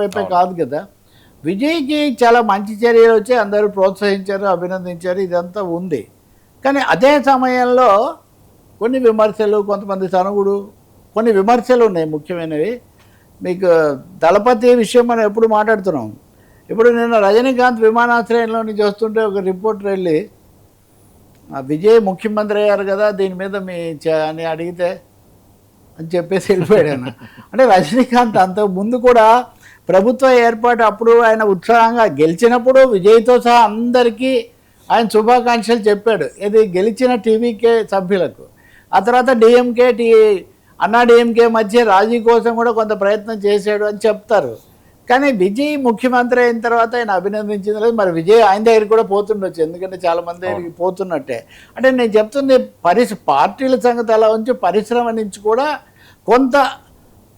వైపే కాదు కదా. విజయ్కి చాలా మంచి చర్యలు వచ్చి అందరూ ప్రోత్సహించారు, అభినందించారు, ఇదంతా ఉంది. కానీ అదే సమయంలో కొన్ని విమర్శలు, కొంతమంది తనుగుడు, కొన్ని విమర్శలు ఉన్నాయి ముఖ్యమైనవి. మీకు దళపతి విషయం మనం ఎప్పుడు మాట్లాడుతున్నాం. ఇప్పుడు నిన్న రజనీకాంత్ విమానాశ్రయంలో నుంచి వస్తుంటే ఒక రిపోర్టర్ వెళ్ళి విజయ్ ముఖ్యమంత్రి అయ్యారు కదా, దీని మీద అని అడిగితే అని చెప్పేసి వెళ్ళిపోయాడు ఆయన. అంటే రజనీకాంత్ అంత ముందు కూడా ప్రభుత్వ ఏర్పాటు అప్పుడు ఆయన ఉత్సాహంగా గెలిచినప్పుడు విజయ్తో సహా అందరికీ ఆయన శుభాకాంక్షలు చెప్పాడు. ఇది గెలిచిన టీవీకే సభ్యులకు. ఆ తర్వాత అన్నా డిఎంకే మధ్య రాజీ కోసం కూడా కొంత ప్రయత్నం చేశాడు అని చెప్తారు. కానీ విజయ్ ముఖ్యమంత్రి అయిన తర్వాత ఆయన అభినందించింది లేదు. మరి విజయ్ ఆయన దగ్గరికి కూడా పోతుండొచ్చు, ఎందుకంటే చాలామంది దగ్గరికి పోతున్నట్టే. అంటే నేను చెప్తుంది పార్టీల సంగతి అలా ఉంచి పరిశ్రమ నుంచి కూడా కొంత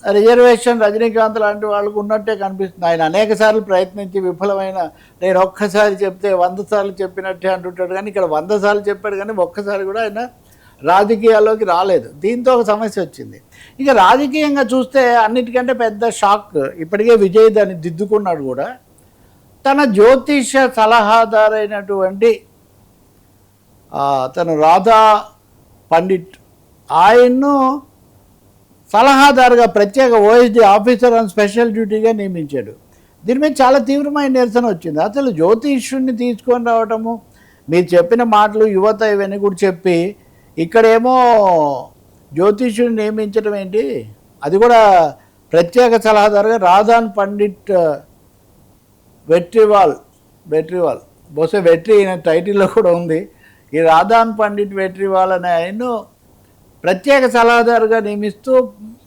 రిజర్వేషన్ రజనీకాంత్ లాంటి వాళ్ళకు ఉన్నట్టే కనిపిస్తుంది. ఆయన అనేక సార్లు ప్రయత్నించి విఫలమైన, నేను ఒక్కసారి చెప్తే 100 సార్లు చెప్పినట్టే అంటుంటాడు. కానీ ఇక్కడ 100 సార్లు చెప్పాడు కానీ ఒక్కసారి కూడా ఆయన రాజకీయాల్లోకి రాలేదు. దీంతో ఒక సమస్య వచ్చింది. ఇక రాజకీయంగా చూస్తే అన్నిటికంటే పెద్ద షాక్, ఇప్పటికే విజయ్ దాన్ని దిద్దుకున్నాడు కూడా. తన జ్యోతిష సలహాదారైనటువంటి తను రాధా పండిట్ ఆయన్ను సలహాదారుగా ప్రత్యేక ఓఎస్డీ ఆఫీసర్ ఆన్ స్పెషల్ డ్యూటీగా నియమించాడు. దీని మీద చాలా తీవ్రమైన నిరసన వచ్చింది. అసలు జ్యోతిష్యుడిని తీసుకొని రావటము, మీరు చెప్పిన మాటలు యువత ఇవన్నీ కూడా చెప్పి ఇక్కడేమో జ్యోతిష్యుడిని నియమించడం ఏంటి, అది కూడా ప్రత్యేక సలహాదారుగా రాధాన్ పండిట్ వెట్రివాల్ బహుశా వెట్రి అయిన టైటిల్లో కూడా ఉంది. ఈ రాధాన్ పండిట్ వెట్రివాల్ అనే ఆయన్ను ప్రత్యేక సలహాదారుగా నియమిస్తూ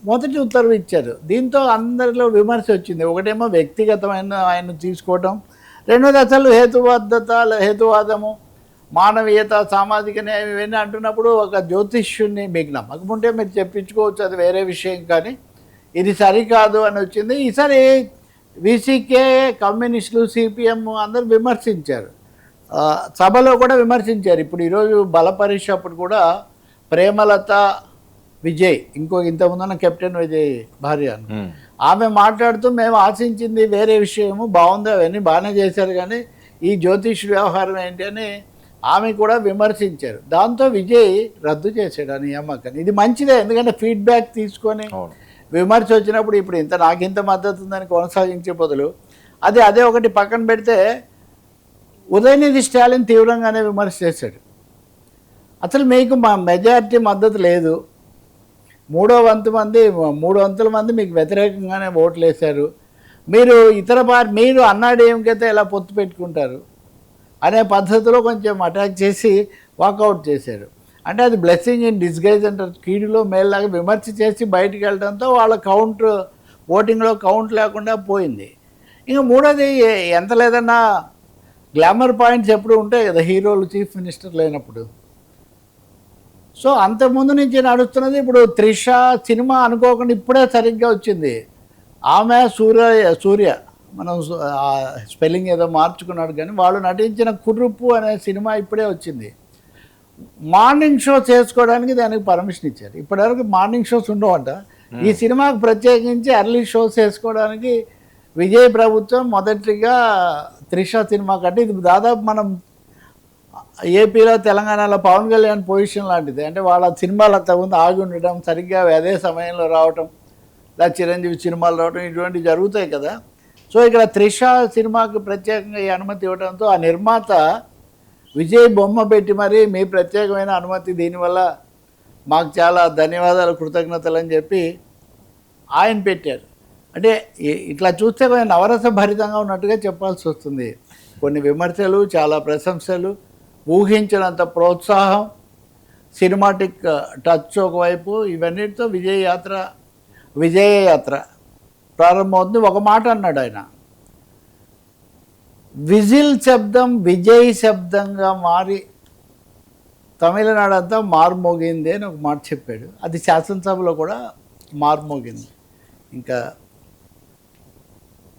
మొదటి ఉత్తర్వు ఇచ్చారు. దీంతో అందరిలో విమర్శ వచ్చింది. ఒకటేమో వ్యక్తిగతమైన ఆయన తీసుకోవటం, రెండోది అసలు హేతువాదము, మానవీయత, సామాజిక న్యాయం ఇవన్నీ అంటున్నప్పుడు ఒక జ్యోతిష్యుడిని మీకు నమ్మకముంటే మీరు చెప్పించుకోవచ్చు, అది వేరే విషయం. కానీ ఇది సరికాదు అని వచ్చింది. ఈసారి వీసీకే, కమ్యూనిస్టులు, సిపిఎం అందరూ విమర్శించారు, సభలో కూడా విమర్శించారు. ఇప్పుడు ఈరోజు బల పరీక్ష అప్పుడు కూడా ప్రేమలత విజయ్, ఇంతకుముందున్న కెప్టెన్ విజయ్ భార్య, ఆమె మాట్లాడుతూ మేము ఆశించింది వేరే విషయము, బాగుంది, అవన్నీ బాగానే చేశారు, కానీ ఈ జ్యోతిష్ వ్యవహారం ఏంటి అని ఆమె కూడా విమర్శించారు. దాంతో విజయ్ రద్దు చేశాడు ఆ నియామకాన్ని. ఇది మంచిదే, ఎందుకంటే ఫీడ్బ్యాక్ తీసుకొని విమర్శ వచ్చినప్పుడు ఇప్పుడు నాకింత మద్దతు ఉందని కొనసాగించే బదులు అదే ఒకటి పక్కన పెడితే ఉదయనిధి స్టాలిన్ తీవ్రంగానే విమర్శ చేశాడు. అసలు మీకు మా మెజారిటీ మద్దతు లేదు, 3 వంతుల మంది మీకు వ్యతిరేకంగానే ఓట్లు వేశారు, మీరు అన్నాడీఎంకైతే ఎలా పొత్తు పెట్టుకుంటారు అనే పద్ధతిలో కొంచెం అటాక్ చేసి వాకౌట్ చేశారు. అంటే అది బ్లెస్సింగ్ ఇన్ డిస్గైజ్ అంటారు, కీడులో మేల్లాగా విమర్శ చేసి బయటికి వెళ్ళడంతో వాళ్ళ ఓటింగ్లో కౌంట్ లేకుండా పోయింది. ఇంకా మూడోది, ఎంత లేదన్నా గ్లామర్ పాయింట్స్ ఎప్పుడు ఉంటాయి కదా హీరోలు చీఫ్ మినిస్టర్ లేనప్పుడు. సో అంతకుముందు నుంచి నడుస్తున్నది. ఇప్పుడు త్రిష సినిమా అనుకోకుండా ఇప్పుడే సరిగ్గా వచ్చింది. ఆమె సూర్య మనం స్పెల్లింగ్ ఏదో మార్చుకున్నాడు, కానీ వాళ్ళు నటించిన కుర్రుప్పు అనే సినిమా ఇప్పుడే వచ్చింది. మార్నింగ్ షో చేసుకోవడానికి దానికి పర్మిషన్ ఇచ్చారు. ఇప్పటివరకు మార్నింగ్ షోస్ ఉండవంట. ఈ సినిమాకు ప్రత్యేకించి ఎర్లీ షోస్ వేసుకోవడానికి విజయ్ ప్రభుత్వం మొదటిగా త్రిష సినిమా కంటే ఇది దాదాపు మనం ఏపీలో, తెలంగాణలో పవన్ కళ్యాణ్ పొజిషన్ లాంటిది. అంటే వాళ్ళ సినిమాలు అంతకుముందు ఆగి ఉండటం, సరిగ్గా అదే సమయంలో రావటం, లేదా చిరంజీవి సినిమాలు రావటం, ఇటువంటివి జరుగుతాయి కదా. సో ఇక్కడ త్రిష సినిమాకి ప్రత్యేకంగా ఈ అనుమతి ఇవ్వడంతో ఆ నిర్మాత విజయ్ బొమ్మ పెట్టి మరి మీ ప్రత్యేకమైన అనుమతి, దీనివల్ల మాకు చాలా ధన్యవాదాలు, కృతజ్ఞతలు అని చెప్పి ఆయన పెట్టారు. అంటే ఇట్లా చూస్తే కొంచెం నవరస భరితంగా ఉన్నట్టుగా చెప్పాల్సి వస్తుంది. కొన్ని విమర్శలు, చాలా ప్రశంసలు, ఊహించినంత ప్రోత్సాహం, సినిమాటిక్ టచ్ ఒకవైపు, ఇవన్నిటితో విజయ యాత్ర ప్రారంభమవుతుంది. ఒక మాట అన్నాడు ఆయన, విజిల్ శబ్దం విజయ్ శబ్దంగా మారి తమిళనాడు అంతా మార్మోగింది అని ఒక మాట చెప్పాడు. అది శాసనసభలో కూడా మార్మోగింది. ఇంకా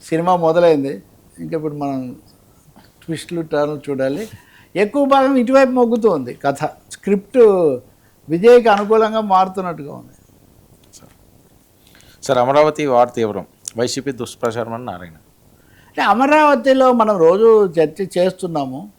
సినిమా మొదలైంది, ఇంకా ఇప్పుడు మనం ట్విస్ట్లు టర్న్లు చూడాలి. ఎక్కువ భాగం ఇటువైపు మొగ్గుతూ ఉంది కథ, స్క్రిప్ట్ విజయ్కి అనుకూలంగా మారుతున్నట్టుగా ఉంది. సార్, అమరావతి వార్ తీవ్రం వైసీపీ దుష్ప్రచారం అని నారాయణ. అంటే అమరావతిలో మనం రోజు చర్చ చేస్తున్నాము.